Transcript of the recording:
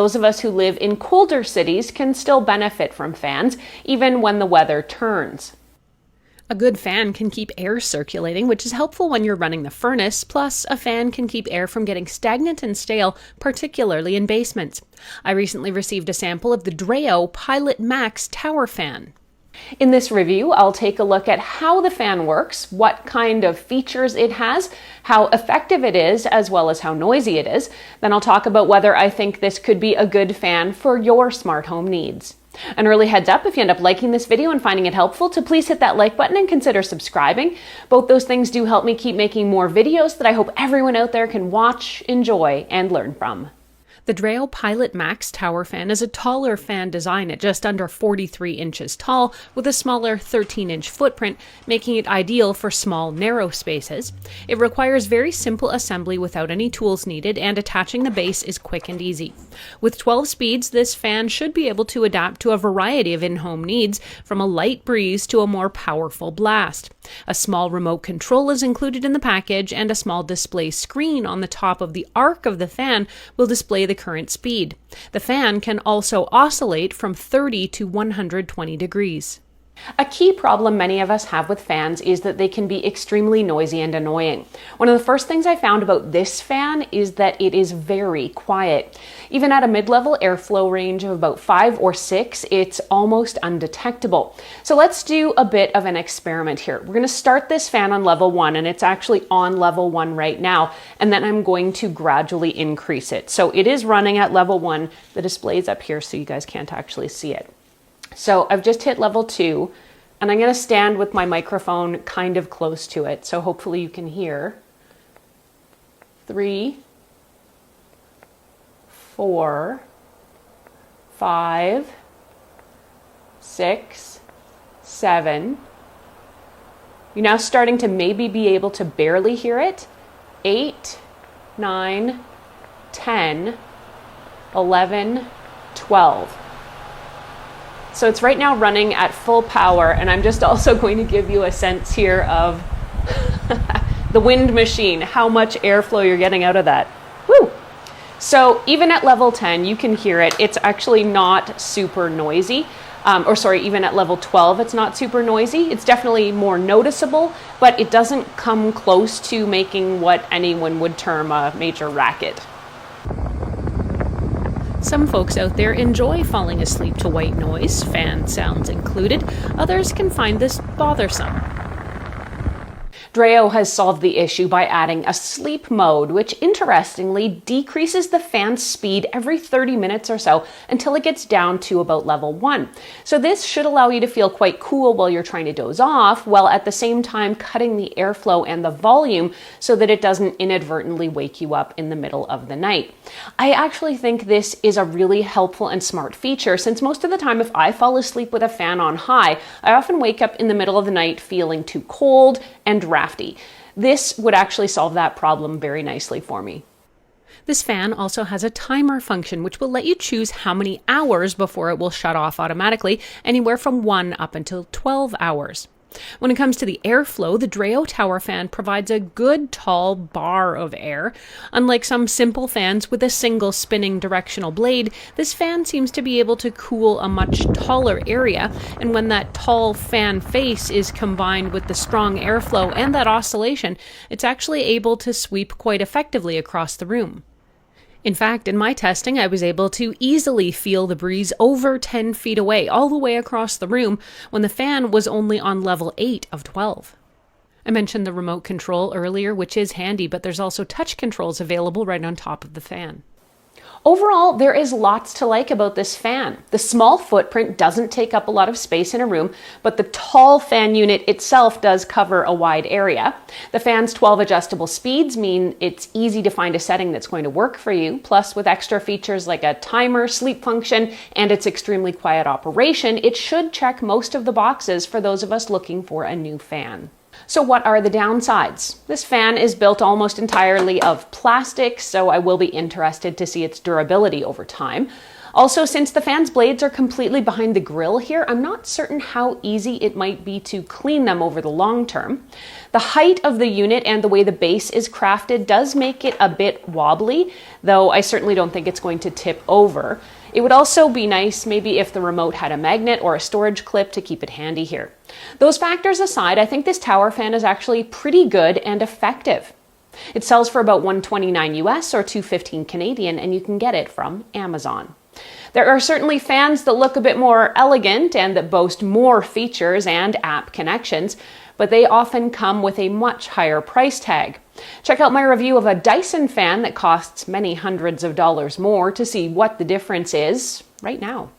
Those of us who live in colder cities can still benefit from fans, even when the weather turns. A good fan can keep air circulating, which is helpful when you're running the furnace, plus a fan can keep air from getting stagnant and stale, particularly in basements. I recently received a sample of the Dreo Pilot Max Tower Fan. In this review, I'll take a look at how the fan works, what kind of features it has, how effective it is, as well as how noisy it is. Then I'll talk about whether I think this could be a good fan for your smart home needs. An early heads up, if you end up liking this video and finding it helpful, to please hit that like button and consider subscribing. Both those things do help me keep making more videos that I hope everyone out there can watch, enjoy, and learn from. The Dreo Pilot Max Tower Fan is a taller fan design at just under 43 inches tall, with a smaller 13-inch footprint, making it ideal for small, narrow spaces. It requires very simple assembly without any tools needed, and attaching the base is quick and easy. With 12 speeds, this fan should be able to adapt to a variety of in-home needs, from a light breeze to a more powerful blast. A small remote control is included in the package, and a small display screen on the top of the arc of the fan will display the current speed. The fan can also oscillate from 30 to 120 degrees. A key problem many of us have with fans is that they can be extremely noisy and annoying. One of the first things I found about this fan is that it is very quiet. Even at a mid-level airflow range of about 5 or 6, it's almost undetectable. So let's do a bit of an experiment here. We're going to start this fan on level 1, and it's actually on level 1 right now, and then I'm going to gradually increase it. So it is running at level 1. The display's up here so you guys can't actually see it. So I've just hit level 2, and I'm going to stand with my microphone kind of close to it, so hopefully you can hear. 3, 4, 5, 6, 7. You're now starting to maybe be able to barely hear it. 8, 9, 10, 11, 12. So it's right now running at full power, and I'm just also going to give you a sense here of the wind machine, how much airflow you're getting out of that. Woo! So even at level 10, you can hear it. It's actually not super noisy. Even at level 12, it's not super noisy. It's definitely more noticeable, but it doesn't come close to making what anyone would term a major racket. Some folks out there enjoy falling asleep to white noise, fan sounds included. Others can find this bothersome. Dreo has solved the issue by adding a sleep mode, which interestingly decreases the fan's speed every 30 minutes or so until it gets down to about level 1. So this should allow you to feel quite cool while you're trying to doze off, while at the same time cutting the airflow and the volume so that it doesn't inadvertently wake you up in the middle of the night. I actually think this is a really helpful and smart feature, since most of the time if I fall asleep with a fan on high, I often wake up in the middle of the night feeling too cold and drafty. This would actually solve that problem very nicely for me. This fan also has a timer function, which will let you choose how many hours before it will shut off automatically, anywhere from 1 up until 12 hours. When it comes to the airflow, the Dreo Tower Fan provides a good tall bar of air. Unlike some simple fans with a single spinning directional blade, this fan seems to be able to cool a much taller area, and when that tall fan face is combined with the strong airflow and that oscillation, it's actually able to sweep quite effectively across the room. In fact, in my testing, I was able to easily feel the breeze over 10 feet away, all the way across the room, when the fan was only on level 8 of 12. I mentioned the remote control earlier, which is handy, but there's also touch controls available right on top of the fan. Overall, there is lots to like about this fan. The small footprint doesn't take up a lot of space in a room, but the tall fan unit itself does cover a wide area. The fan's 12 adjustable speeds mean it's easy to find a setting that's going to work for you. Plus, with extra features like a timer, sleep function, and its extremely quiet operation, it should check most of the boxes for those of us looking for a new fan. So what are the downsides? This fan is built almost entirely of plastic, so I will be interested to see its durability over time. Also, since the fan's blades are completely behind the grill here, I'm not certain how easy it might be to clean them over the long term. The height of the unit and the way the base is crafted does make it a bit wobbly, though I certainly don't think it's going to tip over. It would also be nice maybe if the remote had a magnet or a storage clip to keep it handy here. Those factors aside, I think this tower fan is actually pretty good and effective. It sells for about $129 US or $215 Canadian, and you can get it from Amazon. There are certainly fans that look a bit more elegant and that boast more features and app connections, but they often come with a much higher price tag. Check out my review of a Dyson fan that costs many hundreds of dollars more to see what the difference is right now.